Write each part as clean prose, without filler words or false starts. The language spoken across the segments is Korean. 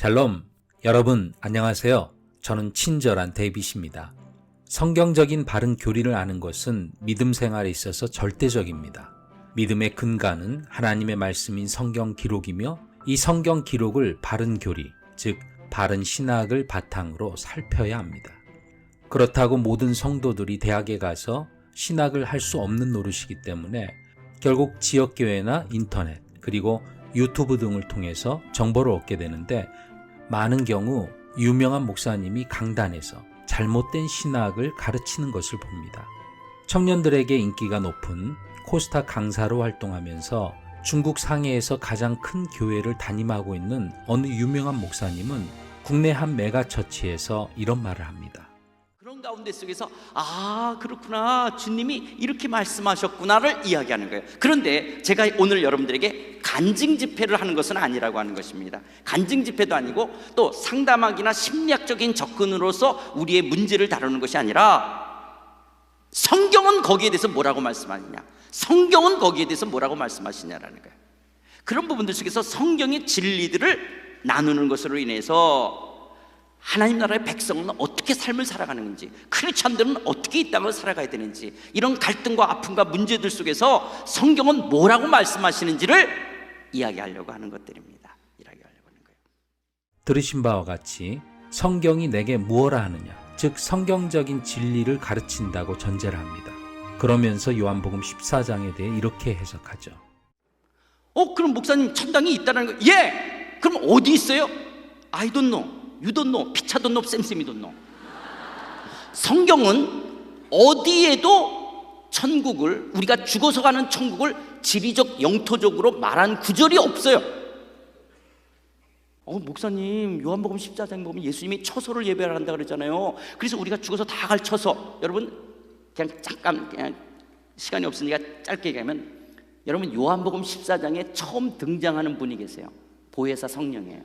샬롬, 여러분 안녕하세요. 저는 친절한 데이빗입니다. 성경적인 바른 교리를 아는 것은 믿음 생활에 있어서 절대적입니다. 믿음의 근간은 하나님의 말씀인 성경 기록이며 이 성경 기록을 바른 교리, 즉 바른 신학을 바탕으로 살펴야 합니다. 그렇다고 모든 성도들이 대학에 가서 신학을 할 수 없는 노릇이기 때문에 결국 지역교회나 인터넷 그리고 유튜브 등을 통해서 정보를 얻게 되는데 많은 경우 유명한 목사님이 강단에서 잘못된 신학을 가르치는 것을 봅니다. 청년들에게 인기가 높은 코스타 강사로 활동하면서 중국 상해에서 가장 큰 교회를 담임하고 있는 어느 유명한 목사님은 국내 한 메가처치에서 이런 말을 합니다. 그런 가운데 속에서 그렇구나, 주님이 이렇게 말씀하셨구나를 이야기하는 거예요. 그런데 제가 오늘 여러분들에게 간증 집회를 하는 것은 아니라고 하는 것입니다. 간증 집회도 아니고 또 상담학이나 심리학적인 접근으로서 우리의 문제를 다루는 것이 아니라 성경은 거기에 대해서 뭐라고 말씀하느냐, 성경은 거기에 대해서 뭐라고 말씀하시냐라는 거예요. 그런 부분들 속에서 성경의 진리들을 나누는 것으로 인해서 하나님 나라의 백성은 어떻게 삶을 살아가는지, 크리스찬들은 어떻게 이 땅을 살아가야 되는지, 이런 갈등과 아픔과 문제들 속에서 성경은 뭐라고 말씀하시는지를 이야기하려고 하는 것들입니다. 이야기하려고 하는 거예요. 들으신 바와 같이 성경이 내게 무엇라 하느냐, 즉 성경적인 진리를 가르친다고 전제를 합니다. 그러면서 요한복음 14장에 대해 이렇게 해석하죠. 그럼 목사님 천당이 있다는 거? 예! 그럼 어디 있어요? I don't know. You don't know, 피차 don't know, 쌤쌤이 don't know. 성경은 어디에도 천국을, 우리가 죽어서 가는 천국을 지리적 영토적으로 말한 구절이 없어요. 목사님 요한복음 14장 보면 예수님이 처소를 예배를 한다 그랬잖아요. 그래서 우리가 죽어서 다 갈 처소, 여러분 그냥 잠깐 그냥 시간이 없으니까 짧게 얘기하면, 여러분 요한복음 14장에 처음 등장하는 분이 계세요. 보혜사 성령이에요.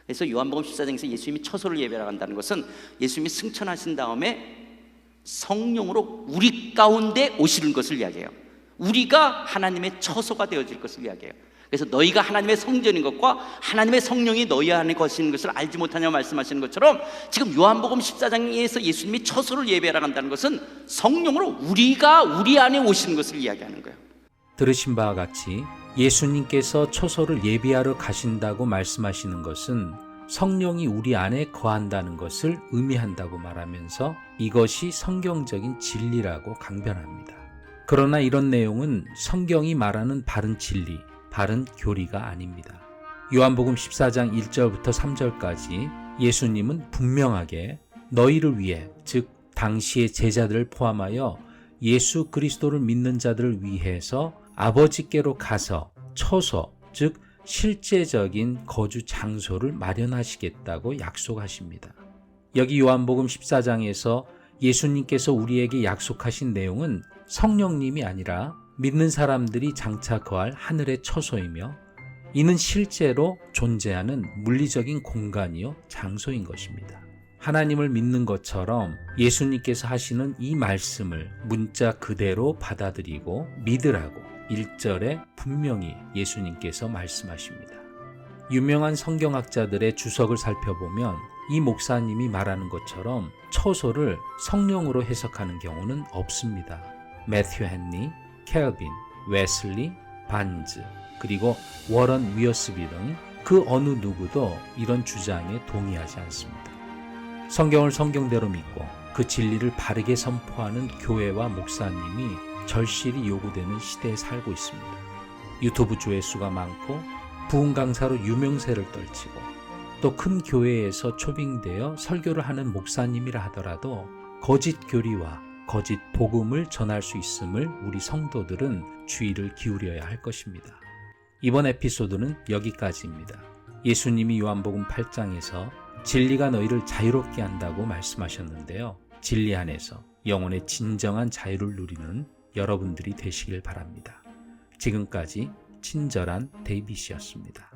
그래서 요한복음 14장에서 예수님이 처소를 예배하러 간다는 것은 예수님이 승천하신 다음에 성령으로 우리 가운데 오시는 것을 이야기해요. 우리가 하나님의 처소가 되어질 것을 이야기해요. 그래서 너희가 하나님의 성전인 것과 하나님의 성령이 너희 안에 거하시는 것을 알지 못하냐고 말씀하시는 것처럼, 지금 요한복음 14장에서 예수님이 처소를 예배하러 간다는 것은 성령으로 우리가 우리 안에 오시는 것을 이야기하는 거예요. 들으신 바와 같이 예수님께서 처소를 예비하러 가신다고 말씀하시는 것은 성령이 우리 안에 거한다는 것을 의미한다고 말하면서 이것이 성경적인 진리라고 강변합니다. 그러나 이런 내용은 성경이 말하는 바른 진리, 바른 교리가 아닙니다. 요한복음 14장 1절부터 3절까지 예수님은 분명하게 너희를 위해, 즉 당시의 제자들을 포함하여 예수 그리스도를 믿는 자들을 위해서 아버지께로 가서 처소, 즉 실제적인 거주 장소를 마련하시겠다고 약속하십니다. 여기 요한복음 14장에서 예수님께서 우리에게 약속하신 내용은 성령님이 아니라 믿는 사람들이 장차 거할 하늘의 처소이며, 이는 실제로 존재하는 물리적인 공간이요 장소인 것입니다. 하나님을 믿는 것처럼 예수님께서 하시는 이 말씀을 문자 그대로 받아들이고 믿으라고 1절에 분명히 예수님께서 말씀하십니다. 유명한 성경학자들의 주석을 살펴보면 이 목사님이 말하는 것처럼 처소를 성령으로 해석하는 경우는 없습니다. 매튜 헨리, 켈빈, 웨슬리, 반즈, 그리고 워런 위어스비 등 그 어느 누구도 이런 주장에 동의하지 않습니다. 성경을 성경대로 믿고 그 진리를 바르게 선포하는 교회와 목사님이 절실히 요구되는 시대에 살고 있습니다. 유튜브 조회수가 많고 부흥 강사로 유명세를 떨치고 또 큰 교회에서 초빙되어 설교를 하는 목사님이라 하더라도 거짓 교리와 거짓 복음을 전할 수 있음을 우리 성도들은 주의를 기울여야 할 것입니다. 이번 에피소드는 여기까지입니다. 예수님이 요한복음 8장에서 진리가 너희를 자유롭게 한다고 말씀하셨는데요. 진리 안에서 영혼의 진정한 자유를 누리는 여러분들이 되시길 바랍니다. 지금까지 친절한 데이빗이었습니다.